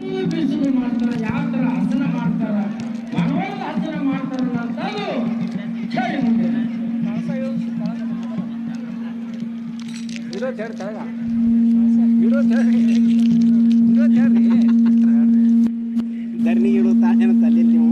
ಬಿಸಿಲು ಮಾಡ್ತಾರ, ಯಾವ ತರ ಹಸನ ಮಾಡ್ತಾರ, ಮನವೊಳಗ ಹಸನ ಮಾಡ್ತಾರಲ್ಲ ಅಂತ ಹೇಳಿ ಮುಂದೆ ಧರಣಿ ಇಡುತ್ತಾ ತಲೆ ನೀವು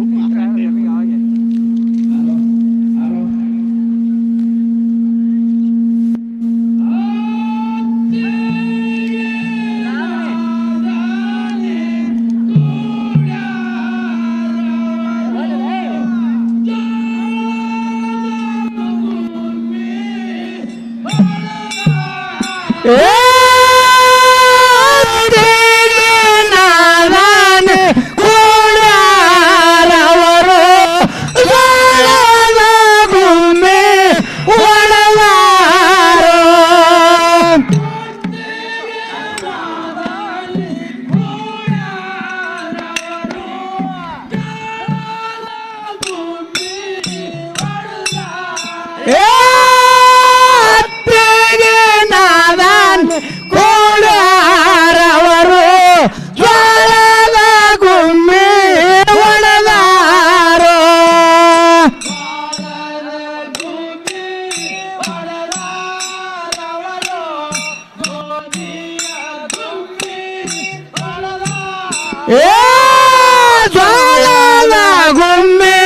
ಗುಮ್ಮೆ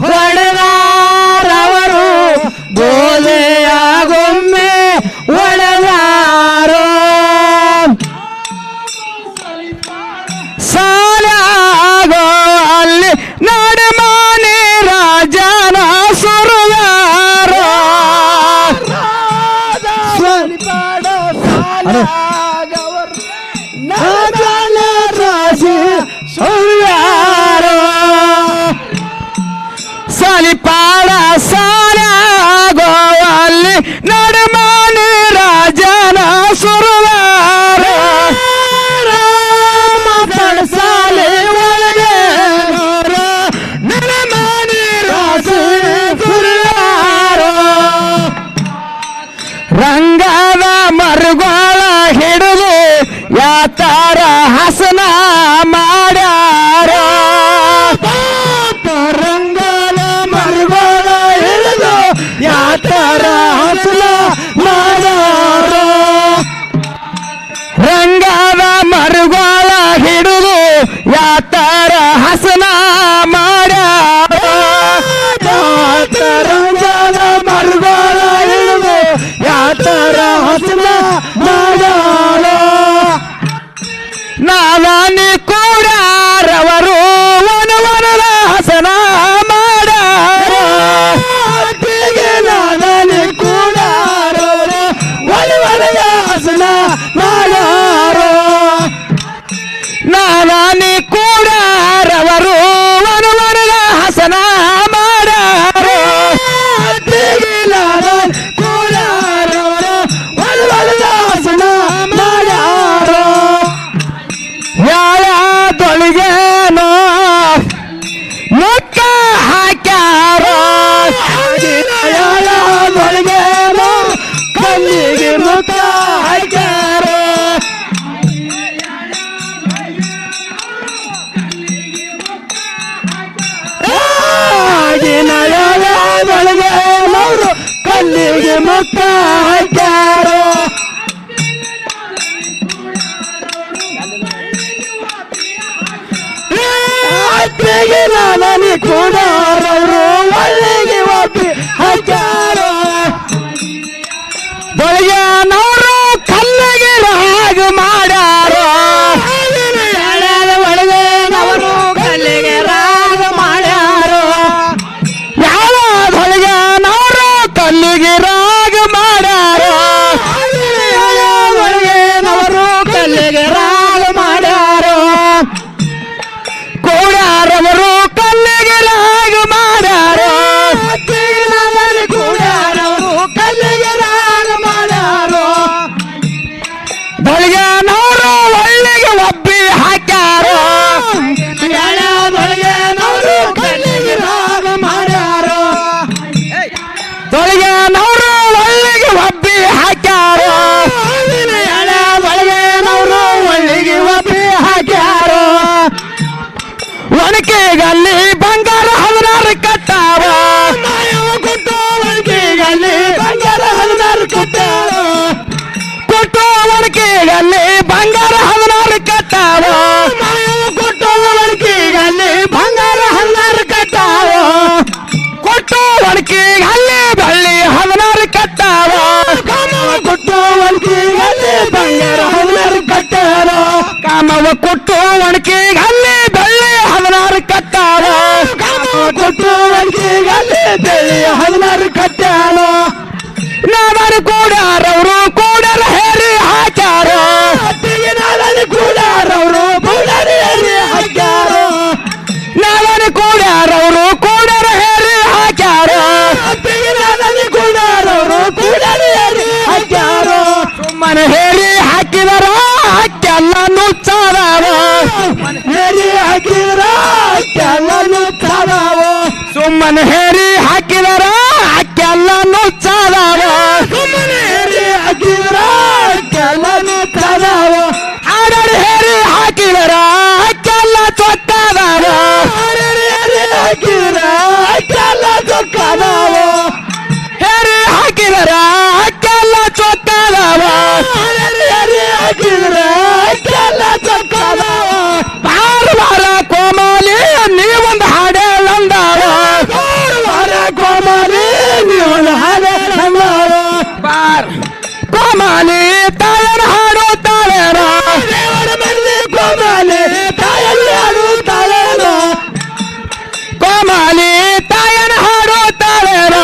ಒಡೆದಾರವರು ಬೋಲೆಯ ಗುಮ್ಮೆ ಒಡೆದಾರೋ ಸಾಲಾಗೋ ಅಲ್ಲಿ ನಡಮಾನೆ ರಾಜನ ಸುರದಾರೋ ಸಲಿಪಾಡ ಸಾಲಾಗೋ ಅಲ್ಲಿ ನಡಮಾನೆ ರಾಜನ ಸುರದಾರ ಸಾಲೆ ಒಳಗೆ ನಡಮಾನೆ ರಾಜ ಸುರದಾರ ರಂಗದ ಮರುಗೋಳ ಹಿಡಿದು ಯಾತಾರ ಹಸನ ಮಾಡ್ಯಾರ ರಂಗದ ಮರುಗೋಳ ಹಿಡಿದು ಯಾತಾರ ಹಸನ ಮಾಡ್ಯಾರ ರಂಗದ ಮರುಗೋಳ ಹಿಡಿದು ಯಾತಾರ ಹಸನ ಮಾಡ್ಯಾರ ರಂಗದ ಮರುಗೋಳ ಹಿಡಿದು ಯಾತಾರ ಹಸನ ಮಾಡ್ಯಾರ ನಾವಾನಿ ಕೂಡಾರವರು ವನವನದ ಹಸನ ಮಾಡ್ಯಾರ ನಾವಾನಿ ಕೂಡಾರವರು ವನವನದ ಹಸನ ಮಾಡ್ಯಾರ ನಾವಾನಿ ಕೂಡಾರವರು ವನವನದ ಹಸನ ಮಾಡ್ಯಾರ ಕೂಡಾರವರು ವನವನದ ಹಸನ ಮಾಡ್ಯಾರ ಯಾಳದೊಳಗೇನೋ ಮುಕ್ಕ ಹಾಕ್ಯಾರ ಯಾಳದೊಳಗೇನೋ ಕಲ್ಲಿಗೆ ಮುಕ್ಕ ಹಾಕ್ಯಾರ ಯಾಳದೊಳಗೇನವರು ಕಲ್ಲಿಗೆ ಮುಕ್ಕ ಹಾಕ್ಯಾರ ನಾನಿ ಕೂಡಾರವರು ಒಳ್ಳೆಗೆ ಒಪ್ಪಿ ಹಾಕ್ಯಾರ ಒಳಗನವರು ಕಲ್ಲಿಗೆ ರಾಗ ಮಾಡ್ಯಾರ ಒಳಗನವರು ಕಲ್ಲಿಗೆ ರಾಗ ಮಾಡ್ಯಾರ ಯಾಳದೊಳಗನವರು ಕಲ್ಲಿಗೆ ರಾಗ ಮಾಡ್ಯಾರ ಒಳಗನವರು ಕಲ್ಲಿಗೆ ರಾಗ ಮಾಡ್ಯಾರ ಕೂಡಾರವರು ಕಲ್ಲಿಗೆ ರಾಗ ಮಾಡ್ಯಾರ ಕೂಡಾರವರು ಕಲ್ಲಿಗೆ ರಾಗ ಮಾಡ್ಯಾರ ಬೆಳಗ್ನವರು ಒಳ್ಳೆಗೆ ಒಬ್ಬಿ ಹಾಕ್ಯಾರ ಬೆಳಗ್ನವರು ಕಲ್ಲಿಗೆ ರಾಗ ಮಾಡ್ಯಾರ ಬೆಳಗ್ನವರು ಒಳ್ಳೆಗೆ ಒಬ್ಬಿ ಹಾಕ್ಯಾರ ಬೆಳಗ್ನವರು ಒಳ್ಳೆಗೆ ಒಬ್ಬಿ ಹಾಕ್ಯಾರ ಒಣಕೆಗಲ್ಲಿ ಬಂಗಾರ 16 ಕಟ್ಟಾವ ಮಾಯವ ಕೊಟ್ಟು ಒಣಕೆಗಲ್ಲಿ ಬಂಗಾರ 16 ಕಟ್ಟಾವ ಕೊಟ್ಟು ಒಣಕೆಗಲ್ಲಿ ಬಂಗಾರ 16 ಕಟ್ಟಾವ ಮಾಯವ ಕೊಟ್ಟು ಒಣಕೆಗಲ್ಲಿ ಬಂಗಾರ 16 ಕಟ್ಟಾವ ಕೊಟ್ಟು ಒಣಕೆಗಲ್ಲಿ ಬೆಳ್ಳಿ 16 ಕಟ್ಟಾವ ಕೊಟ್ಟು ಒಣಕೆಗಲ್ಲಿ ಬಂಗಾರ 16 ಕಟ್ಟಾವ ಕಾಮವ ಕೊಟ್ಟು ಒಣಕೆಗಲ್ಲಿ ಬೆಳ್ಳಿ 16 ಕಟ್ಟಾವ ಕಾಮವ ಕೊಟ್ಟು ಒಣಕೆಗಲ್ಲಿ ಬೆಳ್ಳಿ 16 ಕಟ್ಟಾವ ನಾವರು ಕೂಡಾರವರು ಕೂಡರ ಹೇರಿ ಹಾಕ್ಯಾರ ನಾವರು ಕೂಡಾರವರು ಕೂಡರ ಹೇರಿ ಹಾಕ್ಯಾರ ನಾವರು ಕೂಡಾರವರು ಕೂಡರ ಹೇರಿ ಹಾಕ್ಯಾರ ಕೂಡಾರವರು ಕೂಡರ ಹೇರಿ ಹಾಕ್ಯಾರ ಸುಮ್ಮನೆ ಹೇರಿ ಹಾಕಿದರ ಹಕ್ಕೆಲ್ಲ ನುಚ್ಚಾದವ ಹೇರಿ ಹಾಕಿದರ ಹಕ್ಕೆಲ್ಲ ನುಚ್ಚಾದವ ಸುಮ್ಮನೆ ಹೇರಿ ಹಾಕಿದರ ಹಕ್ಕೆಲ್ಲ ನುಚ್ಚಾದವ ಸುಮ್ಮನೆ ಹೇರಿ ಹಾಕಿದರ ಹಕ್ಕೆಲ್ಲ ನುಚ್ಚಾದವ ಹಾಡರಿ ಹೇರಿ ಹಾಕಿದರ ಹಕ್ಕೆಲ್ಲ ಚೊಕ್ಕದವ ಹಾಡರಿ ಹೇರಿ ಹಾಕಿದರ ಹಕ್ಕೆಲ್ಲ ಚೊಕ್ಕದವ ಹೇರಿ ಹಾಕಿದರ ಹಕ್ಕೆಲ್ಲ ಚೊಕ್ಕದವ ಹಾಡರಿ ಹೇರಿ ಹಾಕಿದರ ಹಕ್ಕೆಲ್ಲ ಚೊಕ್ಕದವ ಬಾರ ಬಾರ ಕೋಮಲಿ ನೀವೊಂದು ಹಾಡೇ ಅಂದವ ಬಾರ ಬಾರ ಕೋಮಲಿ ನೀವೊಂದು ಹಾಡೇ ಅಂದವ ಬಾರ್ ಕೋಮಲಿ ತಾಯನ ಹಾಡುತ್ತಾಳೆನ ದೇವರ ಮಲ್ಲಿ ಕೋಮಲಿ ತಾಯಲ್ಲಿ ಹಾಡುತ್ತಾಳೆನ ಕೋಮಲಿ ತಾಯನ ಹಾಡುತ್ತಾಳೆನ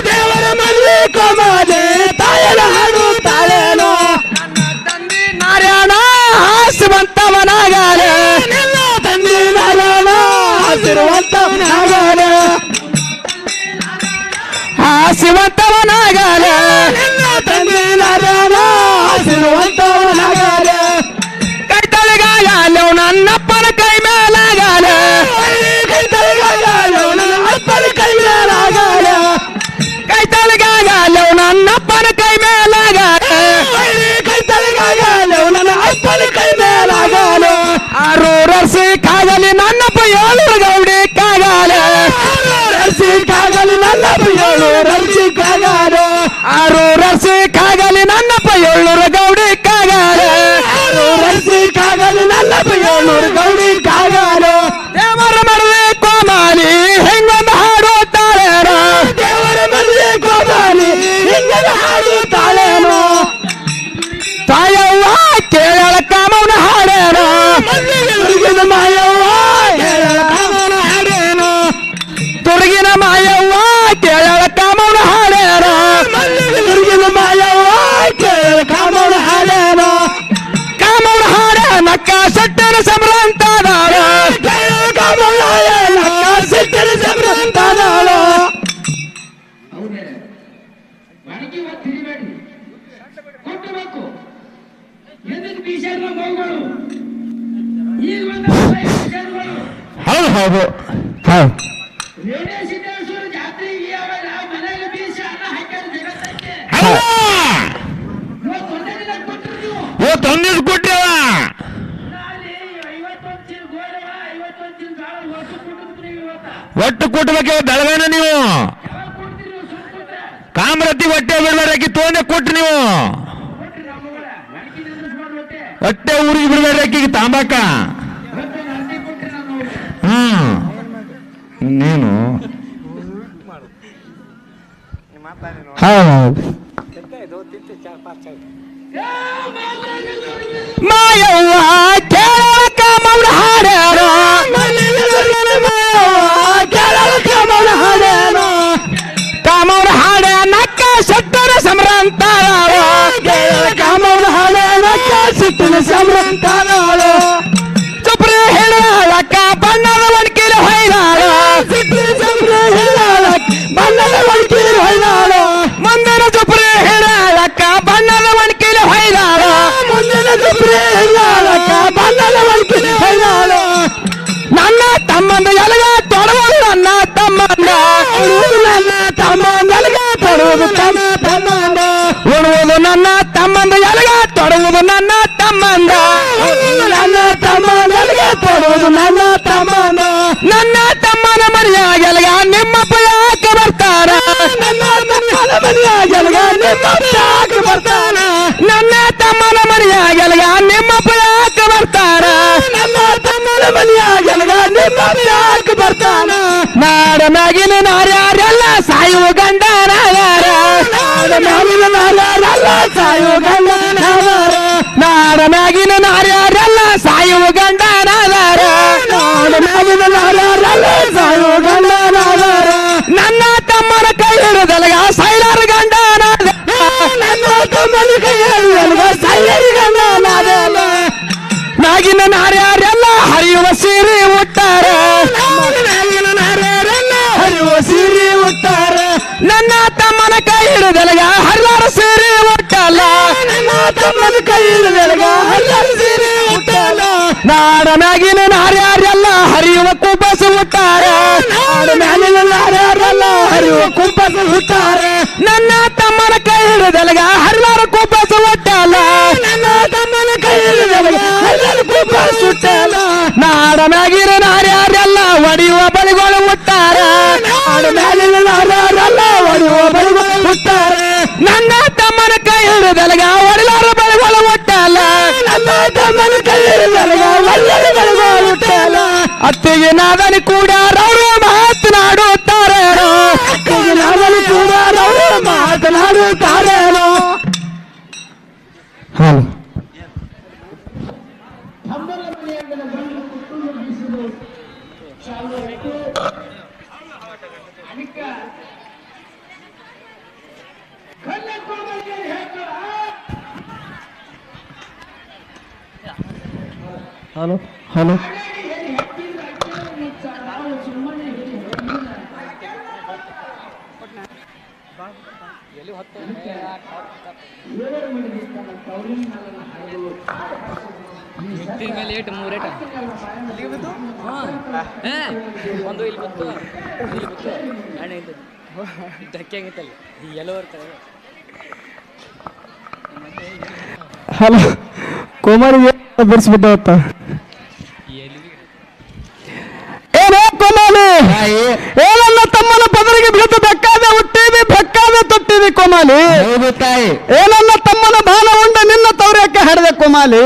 ದೇವರ ಮಲ್ಲಿ ಕೋಮಲಿ ತಾಯನ ಹಾಡುತ್ತಾಳೆನ ನನ್ನ ತಂದೆ ನಾರಾಯಣ ಆಸಿರುವಂತವನಾಗಲೆ ನಿನ್ನ ತಂದೆ ನಾರಾಯಣ ಆಸಿರುವಂತವನಾಗಲೆ ಆಸಿರುವಂತವನಾಗಲೆ ನಿನ್ನ ತಂದೆ ನಾರಾಯಣ ಆಸಿರುವಂತವನಾಗಲೆ ಕೈ ತಲೆಗಾಗಲೋ ನನ್ನಪ್ಪನ ಕೈ ಮೇಲಾಗಲೆ ಕೈ ತಲೆಗಾಗಲೋ ನನ್ನಪ್ಪನ ಕೈ ಮೇಲಾಗಲೆ ಕೈ ತಲೆಗಾಗಲೋ ನನ್ನಪ್ಪನ ಕೈ ಮೇಲಾಗಲೆ ಕೈ ತಲೆಗಾಗಲೋ ನನ್ನ ಅಪ್ಪನ ಕೈ ಮೇಲಾಗಲೆ 6 ವರ್ಷಕ್ಕಾಗಲಿ ನನ್ನಪ್ಪ 7 ಗೌಡಿ ಕಾಗಲೆ 6 ವರ್ಷಕ್ಕಾಗಲಿ ನನ್ನಪ್ಪ 7 ವರ್ಷಕ್ಕಾಗಲೆ 6 ವರ್ಷಕ್ಕಾಗಲಿ ನನ್ನಪ್ಪ 7 ಗೌಡಿ ಕಾಗಲೆ 6 ವರ್ಷಕ್ಕಾಗಲಿ ನನ್ನಪ್ಪ 7 ಗೌಡಿ ಕಾಗಲೆ ದೇವರ ಮದುವೆ ಕೋಮಾಲಿ ಹೆಂಗೊಂದು ಹಾಡುತ್ತಾಳೆನೋ ದೇವರ ಮದುವೆ ಕೋಮಾಲಿ ಹೆಂಗೊಂದು ಹಾಡುತ್ತಾಳೆನೋ ತಾಯವ್ವ ಕೇಳಳ ಕಾಮವನ ಹಾಡೇನೋ ತುರುಗಿನ ಮಾಯವ್ವ ಕೇಳಳ ಕಾಮವನ ಹಾಡೇನೋ ತುರುಗಿನ ಮಾಯವ್ವ ಕೇಳಳ ಕಾಮವನ ಹಾಡೇನೋ ತುರುಗಿನ ಮಾಯವ್ವ ಕೇಳಳ ಕಾಮವನ ಹಾಡೇನೋ ಕಾಮವನ ಹಾಡ ನಕ್ಕ ಸಟ್ಟನ ಸಂಭ್ರಂತದಾಳ ಕೇಳಳ ಕಾಮವನ ಹಾಡ ನಕ್ಕ ಸಟ್ಟನ ಸಂಭ್ರಂತದಾಳ ಹೌದೇ ಒಣಗಿ ಹೊತ್ತು ಹಿಡಿಬೇಡಿ ಕೊಟ್ಟಬೇಕು ಎದಕ್ಕೆ ಬೀಸರ್ನ ಮೌಗಳು ಈಗ ಬಂದ ಹೌದು ಹೌದು ಹೌದು ರೇಡಿಯೋ ಸಿದ್ದೇಶ್ವರ ಜಾತ್ರೆಗೆ ಯಾವಾಗ ಮನೆಯಲ್ಲಿ ಬೀಸ ಅನ್ನ ಹಾಕ್ಯಾರ ಜಗತ್ತಕ್ಕೆ ಇವತ್ತು ಒಂದೇ ದಿನ ಕೊಟ್ಟರು ನೀವು ಇವತ್ತು ಒಂದಿವ್ಸ ಕೊಟ್ಟಿವ ಅಲ್ಲಿ 51 ಚೀಲ ಗೋಡವ 51 ಚೀಲ ಗಾಳ ಒಟ್ಟು ಕೊಟ್ಟಿರ್ತೀರಿ ನೀವು ಒಟ್ಟು ಕೊಟ್ಟಬೇಕು ದಳವೇನ ನೀವು ಯಾವಾಗ ಕೊಡ್ತೀರಿ ನೀವು ಸುಟ್ಟು ಕೊಟ್ರೆ ಕಾಮರತಿ ಹೊಟ್ಟೆ ಬಿಡಬೇಡಾಕಿ ತೊಂದೆ ಕೊಟ್ರಿ ನೀವು ಕೊಟ್ರಿ ನಮ್ಮಗಳ ಒಣಗಿ ನಿಂದ್ರಿಸ್ ಮಾಡಿ ಹೊಟ್ಟೆ ಹೊಟ್ಟೆ ಊರಿಗೆ ಬಿಡಬೇಡಾಕಿ ತಾಂಬಾಕ ಹೊಟ್ಟೆ ನಂದಿ ಕೊಟ್ರಿ ನಾನು ನೋಡಿ ನೀನು ಹೌದು ಮಾಯವ್ವ ಕೇಳಳ ಕಾಮವನ ಹಾಡ್ಯಾರ ಕೇಳಳ ಕಾಮವನ ಹಾಡ್ಯಾರ ಕಾಮವನ ಹಾಡ ನಕ್ಕ ಸಟ್ಟನ ಸಂಭ್ರಂತಾಳ ಕೇಳಳ ಕಾಮವನ ಹಾಡ ನಕ್ಕ ಸಟ್ಟನ ಸಂಭ್ರಂತಾಳ ಚುಪ್ರೆ ಹೇಳಕ್ಕ ಬಣ್ಣದ ಒಣಕಿಲ ಹೊಯ್ದಾಳ ಬಣ್ಣದ ಒಣಕಿಲ ಹೊಯ್ದಾಳ ಮುಂದಿನ ಚುಪ್ರೆ ಹೇಳಕ್ಕ ಬಣ್ಣದ ಒಣಕಿಲ ಹೊಯ್ದಾಳ ಮುಂದಿನ ಚುಪ್ರೆ ಹೇಳಕ್ಕ ಬಣ್ಣದ ಒಣಕಿಲ ಹೊಯ್ದಾಳ ನನ್ನ ತಮ್ಮಂದ ಎಲಗ ತೊಡವುದು ನನ್ನ ತಮ್ಮಂದ ನನ್ನ ತಮ್ಮಂದೆಲಗ ತೊಡುವುದು ತಮ್ಮ ತಮ್ಮಂದ ಉಣುವುದು ನನ್ನ ತಮ್ಮಂದ ಎಲಗ ತೊಡುವುದು ನನ್ನ ತಮ್ಮಂದ ನನ್ನ ತಮ್ಮಂದೆಲಗ ತೊಡುವುದು ನನ್ನ ತಮ್ಮಂದ ನನ್ನ ತಮ್ಮನ ಮನೆಯಾಗೆಲ್ಗ ನಿಮ್ಮಪ್ಪ ಯಾಕೆ ಬರ್ತಾರ ನನ್ನ ತಮ್ಮನ ಮನೆಯಾಗೆಲ್ಗ ನಿಮ್ಮಪ್ಪ ಯಾಕೆ ಬರ್ತಾರ ನನ್ನ ತಮ್ಮನ ಮನೆಯಾಗೆಲ್ಗ ನಿಮ್ಮಪ್ಪ ಯಾಕೆ ಬರ್ತಾರ ನನ್ನ ತಮ್ಮನ ಮನೆಯಾಗೆಲ್ಗ ನಿಮ್ಮಪ್ಪ ಯಾಕೆ ಬರ್ತಾನ ನಾಡ ಮ್ಯಾಗಿನ ನಾರ್ಯಾರೆಲ್ಲ ಸಾಯುವ ಗಂಡನಾಗಾರ ನಾಡ ಮ್ಯಾಗಿನ ನಾರ್ಯಾರೆಲ್ಲ ಸಾಯುವ ಗಂಡನಾಗಾರ ನಾಡ ಮ್ಯಾಗಿನ ನಾರ್ಯಾರೆಲ್ಲ ಸಾಯುವ ಗಂಡನಾಗಾರ ನಾಡ ಮ್ಯಾಗಿನ ನಾರ್ಯಾರೆಲ್ಲ ಸಾಯುವ ಗಂಡನಾಗಾರ ನನ್ನ ತಮ್ಮನ ಕೈ ಹಿಡಿದಲ್ಗ ಸೈಲರ್ ಗಂಡನಾದ ನನ್ನ ತಮ್ಮನ ಕೈ ಹಿಡಿದಲ್ಗ ಸೈಲರ್ ಗಂಡನಾದ ಮ್ಯಾಗಿನ ನಾರ್ಯಾರೆಲ್ಲ ಹರಿಯುವ ಸೀರೆ ಉಟ್ಟಾರ ಮ್ಯಾಗಿನ ನಾರ್ಯಾರೆಲ್ಲ ಹರಿಯುವ ಸೀರೆ ಉಟ್ಟಾರ ನನ್ನ ತಮ್ಮನ ಕೈ ಹಿಡಿದಲ್ಗ ಹರಿಲಾರ ಸೀರೆ ಉಟ್ಟಲ್ಲ ನನ್ನ ತಮ್ಮನ ಕೈ ಹಿಡಿದಲ್ಗ ಹರಿಲಾರ ಸೀರೆ ಉಟ್ಟಲ್ಲ ನಾಡ ಮ್ಯಾಗಿನ ನಾರ್ಯಾರೆಲ್ಲ ಹರಿಯುವ ಕುಂಬಸ ಉಟ್ಟಾರ ನಾಡ ಮ್ಯಾಗಿನ ನಾರ್ಯಾರೆಲ್ಲ ಹರಿಯುವ ಕುಂಬಸ ಉಟ್ಟಾರ ನನ್ನ ತಮ್ಮನ ಕೈ ಹಿಡಿದಲ್ಗ ಹರಿಲಾರ ಕುಂಬಸ ಉಟ್ಟಲ್ಲ ನನ್ನ ತಮ್ಮನ ಕೈ ಹಿಡಿದಲ್ಗ ಹರಿಲಾರ ಕುಂಬಸ ಉಟ್ಟಲ್ಲ ನಾಡ ಮ್ಯಾಗಿನ ನಾರ್ಯಾರೆಲ್ಲ ಒಡೆಯುವ ಬಳಿಗಳು ಉಟ್ಟಾರ ನಾಡ ಮ್ಯಾಗಿನ ನಾರ್ಯಾರೆಲ್ಲ ಒಡೆಯುವ ಬಳಿಗಳು ಉಟ್ಟಾರ ನನ್ನ ತಮ್ಮನ ಕೈ ಹಿಡಿದಲ್ಗ ಒಡಲಾರ ಬಳಿಗಳು ಉಟ್ಟಲ್ಲ ನನ್ನ ತಮ್ಮನ ಕೈ ಹಿಡಿದಲ್ಗ ಒಳ್ಳರ ಬಳಿಗಳು ಉಟ್ಟಲ್ಲ ಅತ್ತಿಗೆ ನಾದನಿ ಕೂಡ ರೌರು ಮಾತನಾಡುತ್ತಾರೇನೋ ಅತ್ತಿಗೆ ನಾದನಿ ಕೂಡ ರೌರು ಮಾತನಾಡುತ್ತಾರೇನೋ ಹಬ್ಬದ ಮನೆಯಂಗನ ಬಂದು ಕುಟುಂಬ ಬೀಸಿದು ಚಾಲು ಆಯ್ತು ಅದಕ್ಕ ಕಲ್ಲಕ್ಕೋಗಳಿಗೆ ಹೇಳ್ತಾರ ಹಲೋ ಹಲೋ ಮೇಲೆ ಏಟು ಮೂರೇಟ ಒಂದು ಇಲ್ಲಿ ಬಂತು ಇಲ್ಲಿ ಬಂತು ಹಣ್ಣೆ ಇದ್ದು ಧಕ್ಕೆ ಆಗಿತ್ತಲ್ಲಿ ಎಲ್ಲೋ ಇರ್ತಾರೆ ಹಲೋ ಕುಮಾರಿಗೆ ಬಿಡಿಸ್ಬಿಟ್ಟ ಏನೋ ಕೋಮಾಲಿ ಏನನ್ನ ತಮ್ಮನ ಪದರಿಗೆ ಬಿದ್ದು ಬೆಕ್ಕಾದ ಹುಟ್ಟಿವಿ ಬೆಕ್ಕಾದ ತೊಟ್ಟಿವಿ ಕೋಮಾಲಿ ಏನನ್ನ ತಮ್ಮನ ಬಾಲ ಉಂಡ ನಿನ್ನ ತವರಕ್ಕೆ ಹಡದೆ ಕೋಮಾಲಿ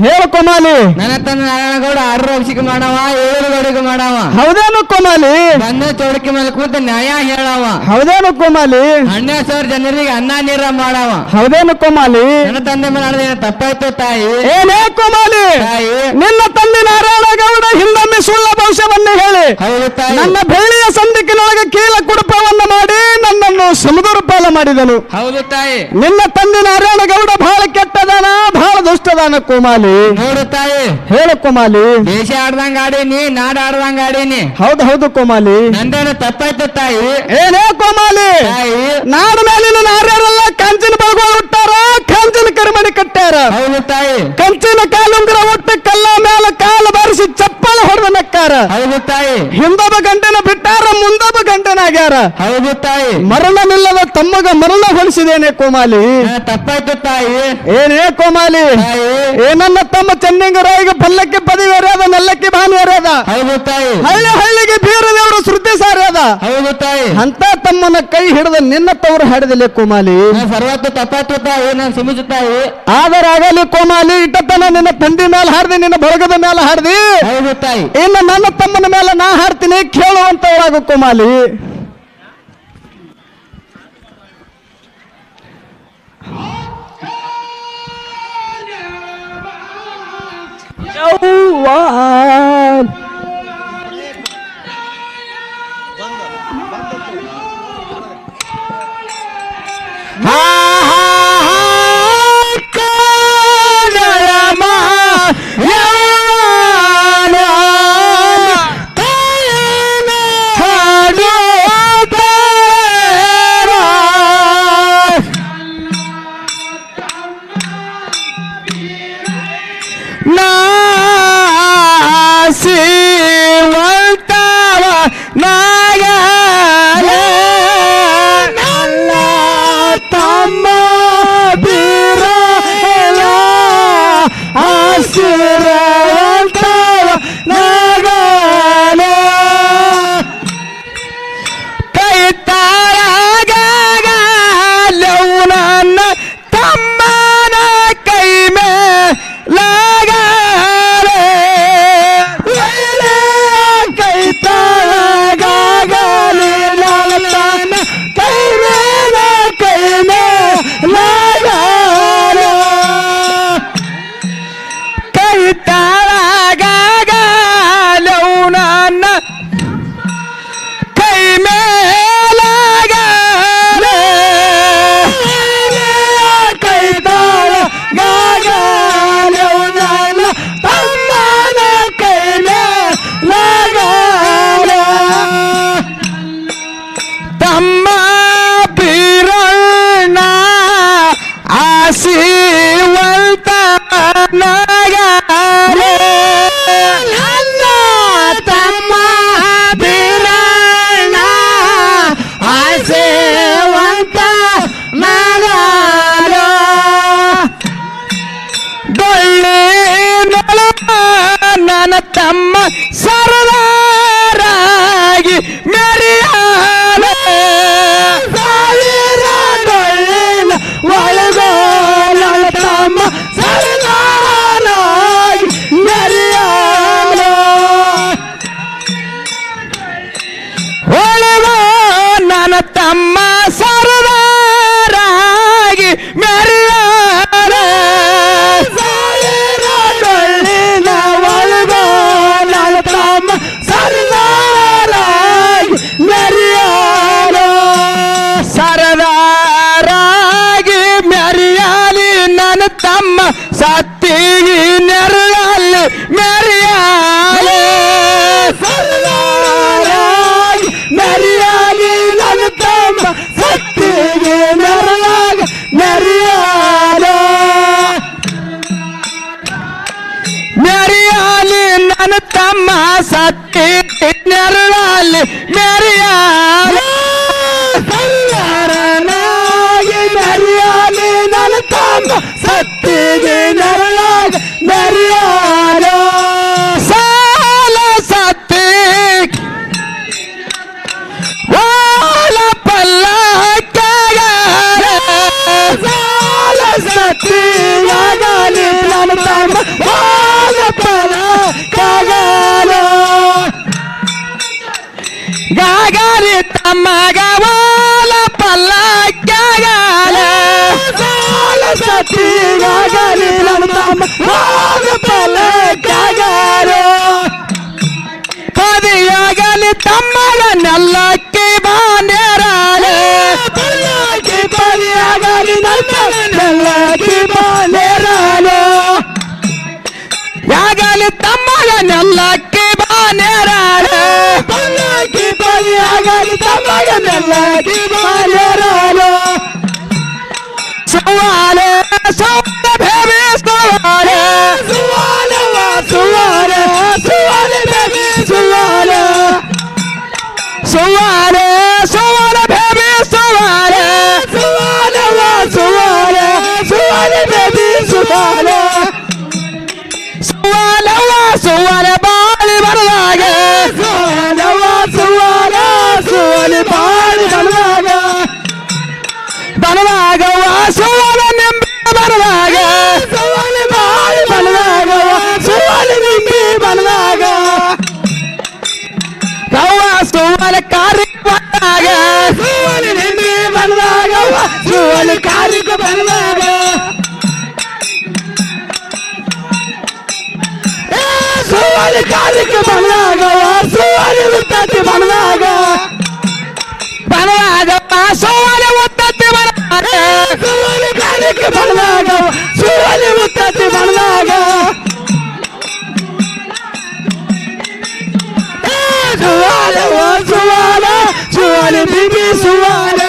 ಹೇಳು ಕೋಮಾಲಿ ನನ್ನ ತನ್ನ ನಾರಾಯಣಗೌಡ ಆರೋಗ್ಯಕ್ಕೆ ಮಾಡವ ಏಳುಗೌಡಿಗೆ ಮಾಡವ ಹೌದೇನು ಕೋಮಾಲಿ ಬಂದ ಚೌಡಕ್ಕೆ ಮೇಲೆ ಕೂತ ನ್ಯಾಯ ಹೇಳವ ಹೌದೇನು ಕೋಮಾಲಿ 12,000 ಜನರಿಗೆ ಅನ್ನ ನೀರ ಮಾಡವ ಹೌದೇನು ಕೋಮಾಲಿ ನನ್ನ ತಂದೆ ಮೇಲೆ ತಪ್ಪಾಯ್ತು ತಾಯಿ ಏನೇ ಕೋಮಾಲಿ ತಾಯಿ ನಿನ್ನ ತಂದೆ ನಾರಾಯಣಗೌಡ ಹಿಂದೊಮ್ಮೆ ಸುಳ್ಳ ಭವಿಷ್ಯವನ್ನು ಹೇಳಿ ಹೌದು ತಾಯಿ ನನ್ನ ಬೆಳ್ಳಿಯ ಸಂದಿಕ್ಕಿನೊಳಗೆ ಕೀಲ ಕುಡುಪವನ್ನು ಮಾಡಿ ನನ್ನನ್ನು ಸಮುದ್ರ ಪಾಲ ಮಾಡಿದನು ಹೌದು ತಾಯಿ ನಿನ್ನ ತಂದೆ ನಾರಾಯಣಗೌಡ ಬಹಳ ಕೆಟ್ಟದಾನ ಬಹಳ ದುಷ್ಟದಾನ ಕೋಮಾಲಿ ನೋಡು ತಾಯಿ ಹೇಳು ಕೋಮಾಲಿ ದೇಶ ಆಡ್ದಂಗ ಆಡೀನಿ ನಾಡ ಆಡ್ದಂಗ ಆಡೀನಿ ಹೌದು ಹೌದು ಕೋಮಾಲಿ ನಂದೇನು ತಪ್ಪಾಯ್ತು ತಾಯಿ ಏನೇ ಕೋಮಾಲಿ ತಾಯಿ ನಾಡ ಮೇಲಿನ ನಾರ್ಯರೆಲ್ಲ ಕಂಚಿನ ಬಳಗೋಳು ಹುಟ್ಟಾರ ಕಂಚಿನ ಕರಿಮಣಿ ಕಟ್ಟಾರ ಹೌದು ತಾಯಿ ಕಂಚಿನ ಕಾಲುಂಗುರ ಹುಟ್ಟು ಕಲ್ಲ ಮೇಲೆ ಕಾಲು ಬಾರಿಸಿ ಚಪ್ಪಲ ಹೊಡೆದ ನಕ್ಕಾರ ಹೌದು ತಾಯಿ ಹಿಂದೊಬ್ಬ ಗಂಟೆನ ಬಿಟ್ಟಾರ ಮುಂದೊಬ್ಬ ಗಂಟೆನಾಗ್ಯಾರ ಹೌದು ತಾಯಿ ಮರಣವಿಲ್ಲದ ತಮ್ಮಗ ಮರಣ ಹೊಲಿಸಿದೇನೆ ಕೋಮಾಲಿ ತಪ್ಪಾಯ್ತು ತಾಯಿ ಏನೇ ಕೋಮಾಲಿ ತಾಯಿ ಏನನ್ನ ತಮ್ಮ ಚೆನ್ನಿಂಗರಾಯಿಗೆ ಪಲ್ಲಕ್ಕಿ ಪದವಿ ಅದ ನೆಲ್ಲಕ್ಕಿ ಭಾನು ಅದ ಹೌದು ತಾಯಿ ಹಳ್ಳಿ ಹಳ್ಳಿಗೆ ಬೀರದೇವರು ಶ್ರುತಿ ಸಾರ್ಯದ ಹೌದು ತಾಯಿ ಅಂತ ತಮ್ಮನ ಕೈ ಹಿಡಿದ ನಿನ್ನ ತವರು ಹಾಡಿದಿಲ್ಲ ಕೋಮಾಲಿ ಸರ್ವತ್ತು ತಪ್ಪಾಯ್ತು ತಾಯಿ ನಾನು ಸುಮಿಸು ತಾಯಿ ಆದರಾಗಲಿ ಕೋಮಾಲಿ ಇಟ್ಟತನ ನಿನ್ನ ತಂದಿ ಮೇಲೆ ಹಾಡ್ದಿ ನಿನ್ನ ಬರಗದ ಮೇಲೆ ಹಾಡ್ದಿ ಹೌದು ತಾಯಿ ಇನ್ನು ನನ್ನ ತಮ್ಮನ ಮೇಲೆ ನಾ ಹಾಡ್ತೀನಿ ಕೇಳುವಂತವರಾಗು ಕೋಮಾಲಿ ಯವ್ವಾ ನನ್ನ ತಮ್ಮ ಸರದಾರಾಗಿ ಮೆರೆಯಾಲ ಸಾವಿರ ಡೊಳ್ಳಿನ ಒಳಗೋ ನನ್ನ ತಮ್ಮ ಸರದಾರಾಗಿ ಮೆರೆಯಾಲ ಒಳಗೋ ನನ್ನ ತಮ್ಮ ಸರದಾರಾಗಿ ಮೆರೆಯಾಲ ಸಾವಿರ ಡೊಳ್ಳಿನ ಒಳಗೋ ನನ್ನ ತಮ್ಮ ಸರದಾರಾಗಿ ಮೆರೆಯಾಲ ಸರದಾರಾಗಿ ಮೆರೆಯಾಲಿ ನನ್ನ ತಮ್ಮ ಸತ್ತಿಗೆ ನೆರಳಲ್ಲಿ ಮೆರೆಯಾಲಿ ಸರದಾರಾಗಿ ಮೆರೆಯಾಲಿ ನನ್ನ ತಮ್ಮ ಸತ್ತಿಗೆ ನೆರಳಾಗಿ ಮೆರೆಯಾಲ ಮೆರೆಯಾಲಿ ನನ್ನ ತಮ್ಮ ಸತ್ತಿಗೆ ನೆರಳಲ್ಲಿ ಮೆರೆಯಾಲ ಸರದಾರನಾಗಿ ಮೆರೆಯಾಲಿ ನನ್ನ ತಮ್ಮ ಸತ್ತಿಗೆ ನೆರಳಾಗಿ ಮೆರೆಯಾಲ ಸಾಲ ಸತ್ತಿ ವಾಲ ಪಲ್ಲಕ್ಕಾಗ ಸಾಲ ಸತ್ತಿಗಾಗಲಿ ನನ್ನ ತಮ್ಮ ವಾಲ ಪಲ್ಲಕ್ಕಾಗಲ ಗಾಗಲಿ ತಮ್ಮಗ ವಾಲ ಪಲ್ಲಕ್ಕಾಗಲ ಸಾಲ ಸತ್ತಿಗಾಗಲಿ ನನ್ನ ತಮ್ಮ ವಾಲ ಪಲ್ಲಕ್ಕಾಗಲ ಪದಿಯಾಗಲಿ ತಮ್ಮಗ ನೆಲ್ಲಕ್ಕೆ ಬಾನೇರಾಲೆ ಪಲ್ಲಕ್ಕಿ ಪದಿಯಾಗಲಿ ನೆಲ್ಲಕ್ಕೆ ಬಾನೇರಾಲೆ ಯಾಗಲಿ ತಮ್ಮಗ ನೆಲ್ಲಕ್ಕೆ ಬಾನೇರಾಲೆ ಪಲ್ಲಕ್ಕಿ ಪದಿಯಾಗಲಿ ತಮ್ಮಗ ನೆಲ್ಲಕ್ಕೆ ಬಾನೇರಾಲೆ ಸುವಾಲೆ ಸೌತ ಭೇವೆ ಸುವಾಲೆ ಸುವಾಲವ ಸುವಾಲೆ ಸುವಾಲೆ ಭೇವೆ ಸುವಾಲೆ ಸುವಾಲೆ ಸುವಾಲೆ ಭೇವೆ ಸುವಾಲೆ ಸುವಾಲವ ಸುವಾಲೆ ಸುವಾಲೆ ಭೇವೆ ಸುವಾಲೆ ಸುವಾಲವ ಸುವಾಲೆ ಬಾಳಿ ಬರಲಾಗ ಸುವಾಲವ ಸುವಾಲೆ ಸುವಾಲೆ ಬಾಳಿ ಬರಲಾಗ ಬಲವಾಗವ ಸುವಲ ನಿಂಬೆ ಬಲವಾಗ ಸುವಲ ಬಾಳಿ ಬಲವಾಗವ ಸುವಲ ನಿಂಬೆ ಬಲವಾಗ ಕವ್ವ ಸುವಲ ಕಾರ್ಯಕ್ಕೆ ಬಂದಾಗ ಸುವಲ ನಿಂಬೆ ಬಲವಾಗವ ಸುವಲ ಕಾರ್ಯಕ್ಕೆ ಬಂದಾಗ ಸುವಲ ಕಾರ್ಯಕ್ಕೆ ಬಂದಾಗವ ಸುವಲ ಉತ್ತತ್ತಿ ಬಂದಾಗ ಬಲವಾಗವ ಸುವಲ ಉತ್ತತ್ತಿ ಬಂದಾಗ ಸುವಲ ಕಾರ್ಯಕ್ಕೆ ಬಂದಾಗ ಸುವಲ ಉತ್ತತ್ತಿ ಬಂದಾಗ ಸುವಲ ಸುವಲ ಸುವಲ ಬಿಬಿ ಸುವಲ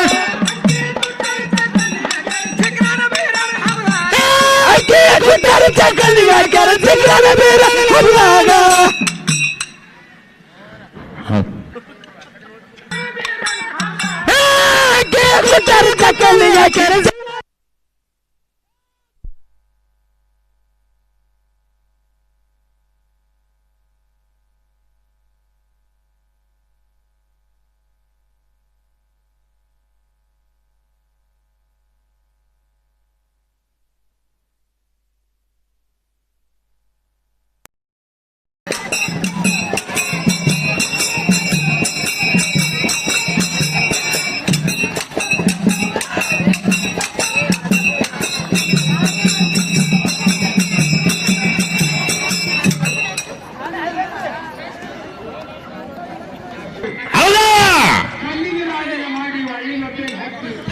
ಅಕ್ಕಿ ಕುಟ್ಟರ ಚಕ್ಕಲಿಗೆ ಹಾಕ್ಯಾರ ಚಿಕ್ಕನ ಬೇರ ಬಂದಾಗ ಕುಟ್ಟರ ಚಕ್ಕಲಿಗೆ ಹಾಕ್ಯಾರ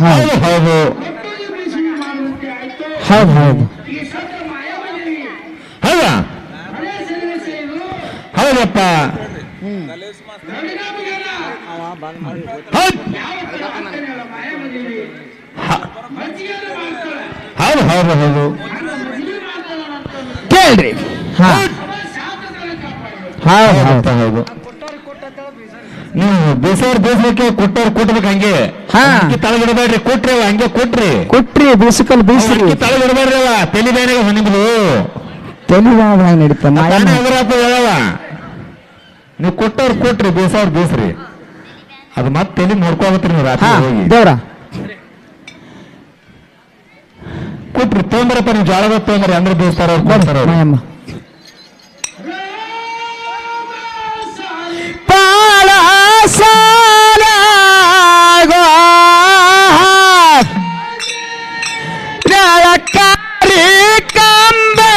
ಹೌದು ಹೌದು ಹೌದು ಹೌದು ಹೌದಾ ಹೌದಪ್ಪ ಹೌದು ಹೌದು ಹೌದು ಕೇಳ್ರಿ ಹಾ ಹೌದು ಹೌದು ಹೌದು ನೀವು ಬೇಸವ್ರ ಬೇಸಕ್ಕೆ ಕೊಟ್ಟವ್ರು ಕೊಟ್ಬೇಕು ಹಂಗೆ ತಳಗಿಡಬೇಡ್ರಿ ಕೊಟ್ರಿ ಹಂಗೆ ಕೊಟ್ರಿ ಕೊಟ್ರಿ ಬೇಸಕಲ್ ಬೇಸ್ರಿ ತಳಗಿಡಬೇಡ್ರಿ ತಲೆ ಬೇರೆ ನಿಮ್ದು ತೆಲಿವಾದ ನಡೀತ ನೀವು ಕೊಟ್ಟವ್ರು ಕೊಟ್ರಿ ಬೇಸವ್ರು ಬೇಸ್ರಿ ಅದು ಮತ್ತೆ ತಲೆ ನೋಡ್ಕೋಬೇಕ್ರಿ ನೀವು ರಾತ್ರಿ ಹೋಗಿ ದೇವ್ರ ಕೊಟ್ರಿ ತೊಗೊಂಬರಪ್ಪ ನೀವು ಜೋಳದ ತೊಗೊಂಬರಿ ಅಂದ್ರೆ ಬೇಸ್ತಾರ ಅವ್ರು ಕೊಡ್ತಾರ ಮಾಯಮ್ಮ ಪಾಳ ಸಾಲಾಗೋ ಕಾರಿ ಕಂಬೆ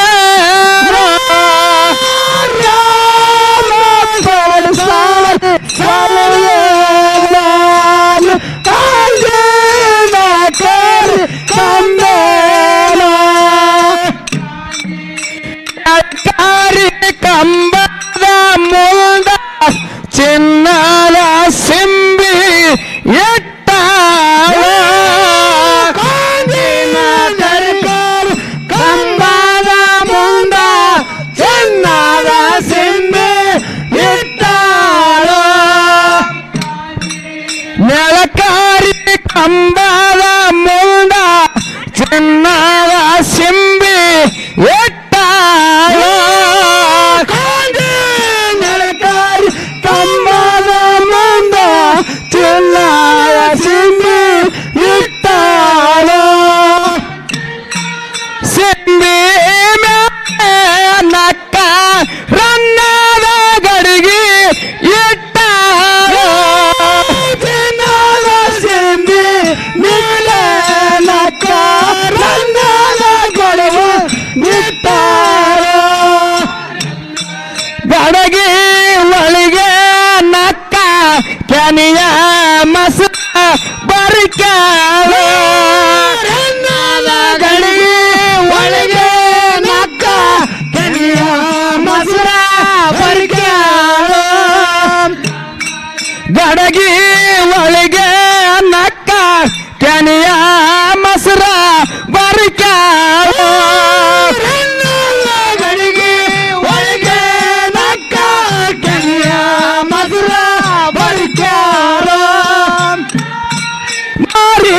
ಕಾರಿ ಕಂಬದ ಮುಂದ ಚಿನ್ನದ ಸಿಂಬಿ ಎಟ್ಟ ಕಂಬದ ಮುಂದ ಚಿನ್ನದ ಸಿಂಬಿ ಇಟ್ಟಾಳು ನೆಲಕಾರಿ ಕಂಬದ ಮುಂದ ಚಿನ್ನದ ಸಿಂಬಿ ಇಟ್ಟಾಳು ನೆಲಕಾರಿ ಕಂಬದ ಮುಂದ ಚಿನ್ನದ ಸಿಂಬಿ ಇಟ್ಟಾಳು ಸಿಂಬಿ ನಕ್ಕ ರನ್ನದ ಗಡಿಗೆ ಇಟ್ಟಾಳು ಚಿನ್ನದ ಸಿಂಬಿ ಮೇಲೆ ನಕ್ಕ ರನ್ನದ ಗಡಿಗೆ ಇಟ್ಟಾಳು ಗಡಗಿ ಒಳಗೆ ನಕ್ಕ ಕೆನಿಯ ಮಸ ಬರಿಕಾಳು ರನ್ನದ ಗಡಿಗೆ ಒಳಗೆ ನಕ್ಕ ಕೆನಿಯ ಮಸರ ಬರಿಕಾಳು ಗಡಗಿ ಒಳಗೆ ನಕ್ಕ ಕೆನಿಯ ಮಸರ ಬರಿಕಾಳು ಗಡಿಗೆ ಒಳಗೆ ನಕ್ಕ ಕೆನಿಯ ಮಸರ ಬರಿಕಾಳು ಮಾರಿ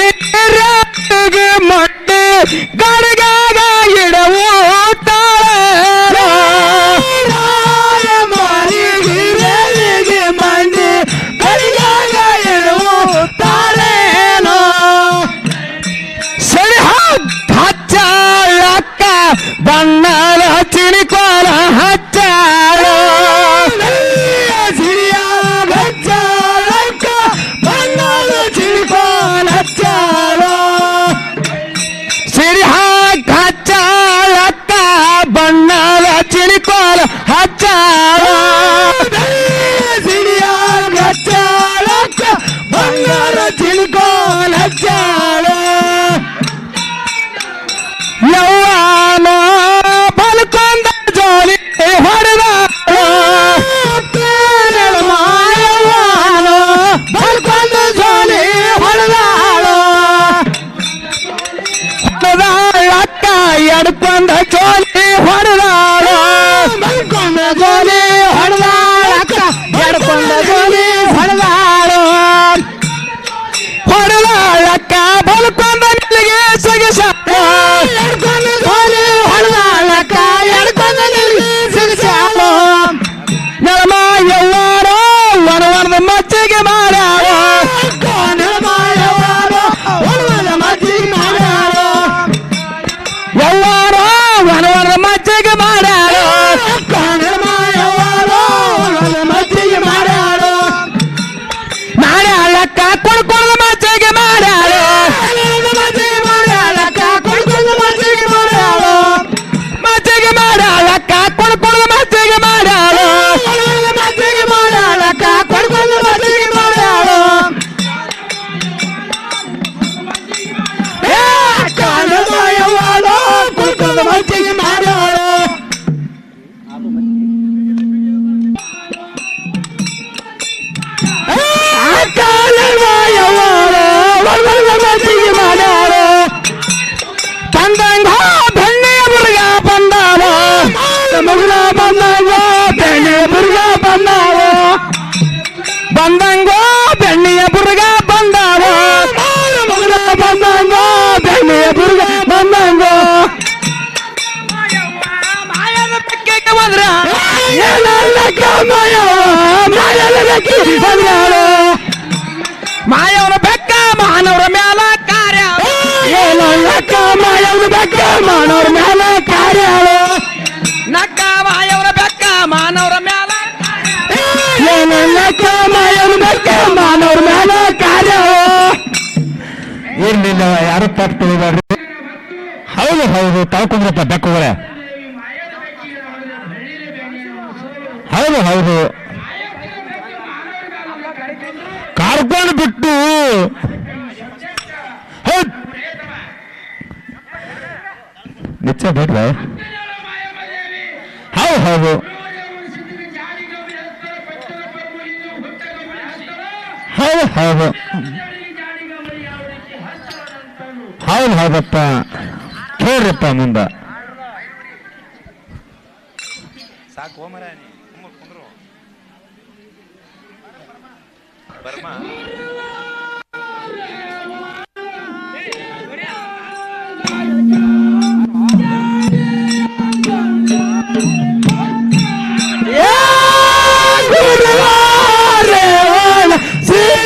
ಮಡ್ಡಿ ಗಡಿಗಾಗ ಇಡವು ತಾಳೆ ಮಾರಿಗೆ ಮಂಡಿ ಗಡಿಗಾಗ ಇಡವು ತಾಳೇನೋ ಸರಿ ಹಚ್ಚಾಳಕ್ಕ ಬಣ್ಣದ ಚಿಣಿಕೋಲ ಹಚ್ಚಾಳು ಹಚ್ಚಾಳಕ್ಕ ಬಣ್ಣದ ಚಿಣಿಕೋಲ ಹಚ್ಚಾಳು ಸಿರಿ ಹಚ್ಚಾಳಕ್ಕ ಬಣ್ಣದ ಚಿಣಿಕೋಲ ಹಚ್ಚಾಳು ಸಿರಿಯಾಗ ಹಚ್ಚಾಳಕ್ಕ ಬಣ್ಣದ ಚಿಣಿಕೋಲ ಹಚ್ಚಾಳು ಯವ್ವಾನ ಬಲ್ಕೊಂಡ ಜೋಲಿ ಹೊಡೆದಾಳು ಯವ್ವಾನ ಬಲ್ಕೊಂಡ ಜೋಲಿ ಹೊಡೆದಾಳು ಹೊಡೆದಾಳಕ್ಕ ಎಡ್ಕೊಂಡ ಜೋಲಿ ಹೊಡೆದಾಳು ಬಲ್ಕೊಂಡ ಜೋಲಿ ಹೊಡೆದಾಳಕ್ಕ ಎಡ್ಕೊಂಡ ಜೋಲಿ ಹೊಡೆದಾಳು ಹೊಡೆದಾಳಕ್ಕ ಬಲ್ಕೊಂಡ ನಿಲ್ಲಿಗೆ ಸೊಗಸಾಳು ಎಡ್ಕೊಂಡ ಜೋಲಿ ಹೊಡೆದಾಳಕ್ಕ ಎಡ್ಕೊಂಡ ನಿಲ್ಲಿಗೆ ಸೊಗಸಾಳು ನೆಲಮ ಯವ್ವಾರೋ ವನವನದ ಮಚ್ಚಿಗೆ ಮಾಡ್ಯಾಳು ನೆಲಮ ಯವ್ವಾರೋ ವನವನದ ಮಚ್ಚಿಗೆ ಮಾಡ್ಯಾಳು ಯವ್ವಾರೋ ವನವನದ ಮಚ್ಚಿಗೆ ಮಾಡ್ಯಾಳು ನೆಲಮ ಯವ್ವಾರೋ ವನವನದ ಮಚ್ಚಿಗೆ ಮಾಡ್ಯಾಳು ಮಾಡ್ಯಾಳಕ್ಕ ಕೊಡ್ಕೊಂಡ ಮಚ್ಚಿಗೆ ಮಾಡ್ಯಾಳು ಮಚ್ಚಿಗೆ ಮಾಡ್ಯಾಳಕ್ಕ ಕೊಡ್ಕೊಂಡ ಮಚ್ಚಿಗೆ ಮಾಡ್ಯಾಳು ಮಚ್ಚಿಗೆ ಮಾಡ್ಯಾಳಕ್ಕ ಕೊಡ್ಕೊಂಡ ಮಚ್ಚಿಗೆ ಮಾಡ್ಯಾಳು ಮಚ್ಚಿಗೆ ಮಾಡ್ಯಾಳಕ್ಕ ಕೊಡ್ಕೊಂಡ ಮಚ್ಚಿಗೆ ಮಾಡ್ಯಾಳು ಯವ್ವಾರೋ ಕೊಡ್ಕೊಂಡ ಮಚ್ಚಿಗೆ ಮಾಡ್ಯಾಳು ಮಚ್ಚಿಗೆ ಮಾಡ್ಯಾಳು ಬಂದಂಗ ಬೆಣ್ಣೆಯ ಬುರ್ಗ ಬಂದಾವ ಮಗುಳ ಬಂದಂಗ ಬೆಣ್ಣೆಯ ಬುರ್ಗ ಬಂದಾವ ಬಂದಂಗ ಬೆಣ್ಣೆಯ ಬುರ್ಗ ಬಂದಾವ ಮಗುಳ ಬಂದಂಗ ಬೆಣ್ಣೆಯ ಬುರ್ಗ ಬಂದಂಗ ಮಾಯದ ಬಂದಾಳು ಮಾಯವನ ಬೆಕ್ಕ ಮಾನವರ ಮ್ಯಾಲ ಕಾರ್ಯ ಏನಕ್ಕ ಮಾಯವನ ಬೆಕ್ಕ ಮಾನವ್ರ ಮ್ಯಾಲ ಕಾರ್ಯಾಳು ನಕ್ಕ ಮಾಯವರ ಬೆಕ್ಕ ಮಾನವರ ಮ್ಯಾಲ ಏನಕ್ಕ ಮಾಯವನ ಬೆಕ್ಕ ಮಾನವ್ರ ಮ್ಯಾಲ ಕಾರ್ಯಾಳು ಇರ್ಲಿಲ್ಲ ಯಾರು ತಪ್ಪು ತಿಳಿದಾಡ್ರಿ ಹೌದು ಹೌದು ತಾಳ್ಕೊಂಡ್ರಪ್ಪ ಬೆಕ್ಕುಗಳೇ ಹೌದು ಹೌದು ಕಾರ್ಕೊಂಡು ಬಿಟ್ಟು ಹೌದು ನಿಚ್ಚ ಬೇಡ್ರ ಹೌದು ಹೌದು ಹೌದು ಹೌದು ಹೌದು ಹೌದಪ್ಪ ಕೇಳ್ರಪ್ಪ ಮುಂದ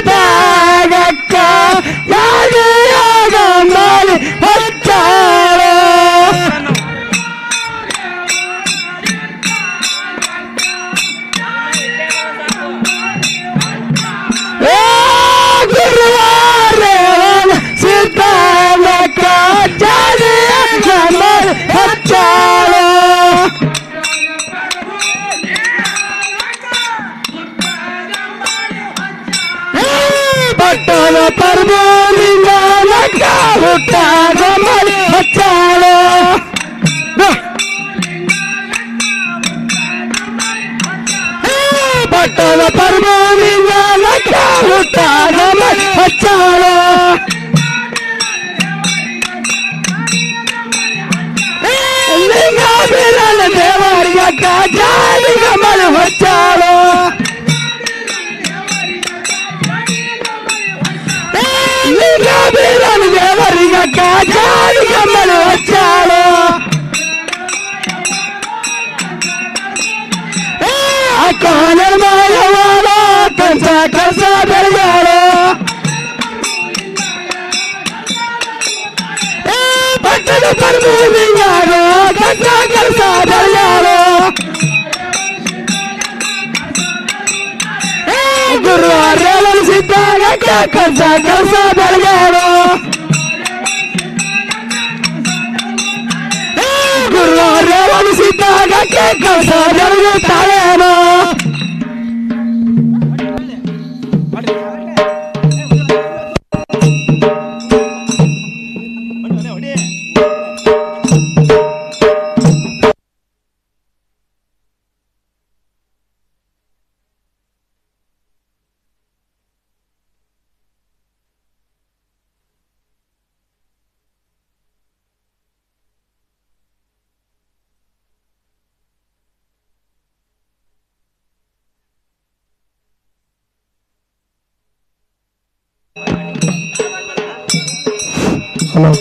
ಸೀತಾಗಕ್ಕ ಯಾಗ ಮಾಡಿ ಹಚ್ಚಾಳ ಗುರುವಾರ ಸೀತಾಗಕ್ಕ ಜಾಗ ಮಾಡಿ ಹಚ್ಚಾಳ ಪಟ್ಟಣ ಪರ್ಬೋಲಿಂಗ ಲಕ್ಕ ಹುಟ್ಟಾಗ ಮಾಡಿ ಹಚ್ಚಾಳು ಪಟ್ಟಣ ಪರ್ಬೋಲಿಂಗ ಲಕ್ಕ ಹುಟ್ಟಾಗ ಮಾಡಿ ಹಚ್ಚಾಳು ಲಿಂಗ ಬೀರನ ದೇವರಿಗಕ್ಕ ಜಾಡಿಗ ಮಾಡಿ ಹಚ್ಚಾಳು ಬೀರನ ದೇವರಿಗಕ್ಕ ಜಾಡಿಗ ಮಾಡಿ ಹಚ್ಚಾಳು ಅಕ್ಕನ ಮಾಯವಾಳ ಕಂಸ ಕಸ ಬೆಳೆದಾಳು ಪಟ್ಟಣ ಪರ್ಬೂಲಿಂಗಾಗ ಕಂಸ ಕಸ ಬೆಳೆದಾಳು ಗುರುವಾರ ಸಿದ್ದಾಗ ಕಂಸ ಕಸ ಬೆಳೆದಾಳು ಗುರುವಾರ ಸಿದ್ದಾಗ ಕಸ ಬೆಳೆಯುತ್ತಾಳೇನೋ ಹಲೋ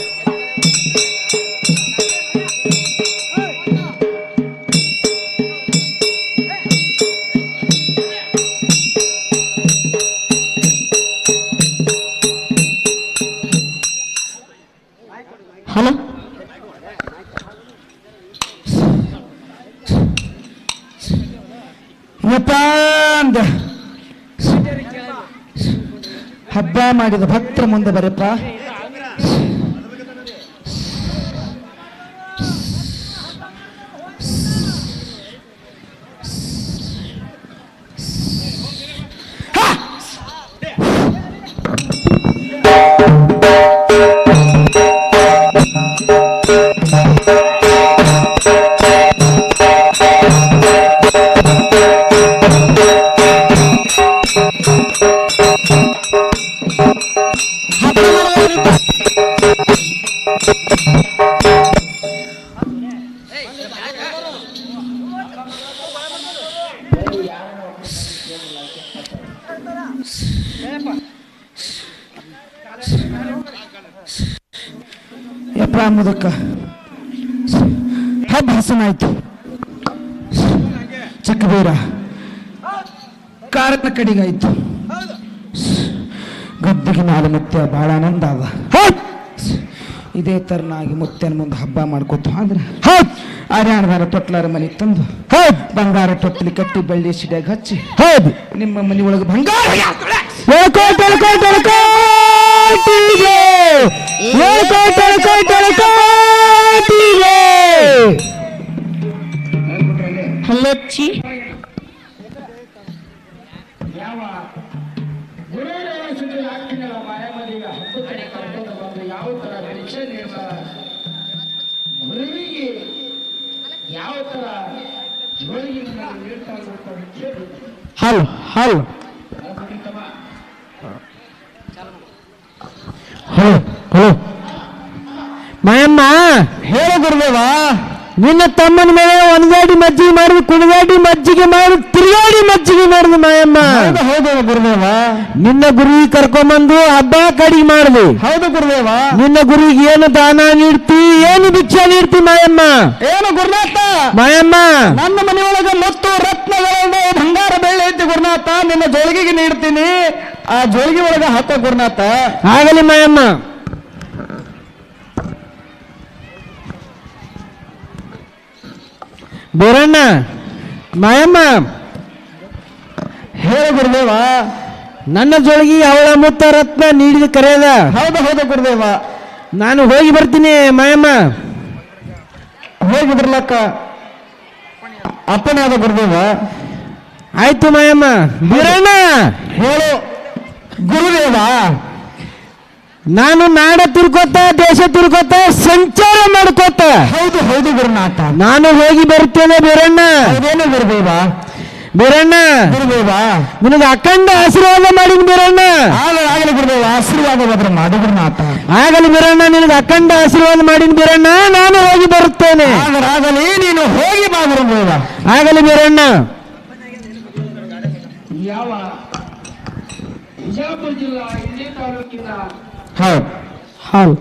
ಹಲೋ ಹಬ್ಬ ಮಾಡಿದ ಭಕ್ತರ ಮುಂದೆ ಬರಪ್ಪ ಯಪ್ಪ ಮುದಕ್ಕ ಹಬ್ಬ ಹಸನಾಯ್ತು. ಚಿಕ್ಕಬೀರ ಅಧಿಕಾರನ ಕಡೆಗಾಯ್ತು. ಗದ್ದಿಗೆ ನಾಳೆ ಮುತ್ಯ ಬಹಳ ಆನಂದ ಅದ. ಇದೇ ತರನಾಗಿ ಮುತ್ಯನ ಮುಂದೆ ಹಬ್ಬ ಮಾಡ್ಕೊತ ಆದ್ರೆ ಹರ್ಯಾಣದಾರ ತೊಟ್ಲಾರ ಮನೆ ತಂದು ಬಂಗಾರ ತೊಟ್ಲಿ ಕಟ್ಟಿ ಬೆಳ್ಳಿ ಸಿಡ್ಯಾಗ ಹಚ್ಚಿ ನಿಮ್ಮ ಮನೆ ಒಳಗೆ ಬಂಗಾರ ಹಲ್ಲಚ್ಚಿ ಯಾವ ಯಾವ ತರ ಭಿಕ್ಷೆ ನೀಡ್ತಾರ, ಗುರುವಿಗೆ ಯಾವ ತರ ಜೋಳಿಗೆ ನೀಡ್ತಾರೆ. ಹಲ್ ಹಲ್ ಮಾಯಮ್ಮ ಹೇಳು ಗುರುದೇವ, ನಿನ್ನ ತಮ್ಮನ ಮೇಲೆ ಒಂದಾಡಿ ಮಜ್ಜಿಗೆ ಮಾಡಿದ್, ಕುಣಿದಾಡಿ ಮಜ್ಜಿಗೆ ಮಾಡಿದ್, ತಿರುಗಾಡಿ ಮಜ್ಜಿಗೆ ಮಾಡಿದ್ ಮಾಯಮ್ಮ. ಹೌದು ಗುರುದೇವ. ನಿನ್ನ ಗುರುವಿಗೆ ಕರ್ಕೊಂಬಂದು ಹಬ್ಬ ಕಡಿಗೆ ಮಾಡಿದ್ವಿ. ಹೌದು ಗುರುದೇವ. ನಿನ್ನ ಗುರುವಿಗೆ ಏನು ದಾನ ನೀಡ್ತಿ, ಏನು ಭಿಕ್ಷೆ ನೀಡ್ತಿ ಮಾಯಮ್ಮ? ಏನು ಗುರುನಾಥ ಮಾಯಮ್ಮ, ನನ್ನ ಮನೆಯೊಳಗೆ ಮತ್ತು ರತ್ನಗಳು ಬಂಗಾರ ಬೆಳ್ಳಿ ಐತಿ ಗುರುನಾಥ, ನಿನ್ನ ಜೋಳಿಗೆಗೆ ನೀಡ್ತೀನಿ, ಆ ಜೋಳಿಗೆ ಒಳಗೆ ಹಾಕೋ ಗುರುನಾಥ. ಆಗಲಿ ಮಾಯಮ್ಮ. ಬೀರಣ್ಣ ಮಾಯಮ್ಮ ಹೇಳು ಗುರುದೇವ, ನನ್ನ ಜೋಳಿಗೆ ಅವಳ ಮುತ್ತ ರತ್ನ ನೀಡಿದ ಕರೆಯದ. ಹೌದು ಹೌದು ಗುರುದೇವ. ನಾನು ಹೋಗಿ ಬರ್ತೀನಿ ಮಾಯಮ್ಮ. ಹೋಗಿ ಬರ್ಲಕ್ಕ ಅಪ್ಪನೇ ಆದ ಗುರುದೇವ. ಆಯ್ತು ಮಾಯಮ್ಮ. ಬೀರಣ್ಣ ಹೇಳು ಗುರುದೇವ, ನಾನು ನಾಡ ತಿರ್ಕೋತ ದೇಶ ತಿರ್ಕೋತ ಸಂಚಾರ ಮಾಡ್ಕೋತ. ಹೌದು ಹೌದು ಗುರುನಾಥ. ನಾನು ಹೋಗಿ ಬರ್ತೇನೆ ಬೀರಣ್ಣ. ಅದೇನು ಗುರುದೇವ? ಬೀರಣ್ಣ ಗುರುದೇವ, ನಿನಗೆ ಅಖಂಡ ಆಶೀರ್ವಾದ ಮಾಡಿನ ಬೀರಣ್ಣ. ಆಗಲಿ ಗುರುದೇವ, ಆಶೀರ್ವಾದ ಮಾತ್ರ ಮಾಡಿ ಗುರುನಾಥ. ಆಗಲಿ ಬೀರಣ್ಣ, ನಿನಗೆ ಅಖಂಡ ಆಶೀರ್ವಾದ ಮಾಡಿನ ಬೀರಣ್ಣ, ನಾನು ಹೋಗಿ ಬರುತ್ತೇನೆ. ಆಗಲಿ, ನೀನು ಹೋಗಿ ಬಾ ಗುರುದೇವ. ಆಗಲಿ ಬೀರಣ್ಣ. ಯಾವ ಬಿಜಾಪುರ ಜಿಲ್ಲಾ ಇಂಡಿ ತಾಲೂಕಿನ ಹೌದು ಹೌದು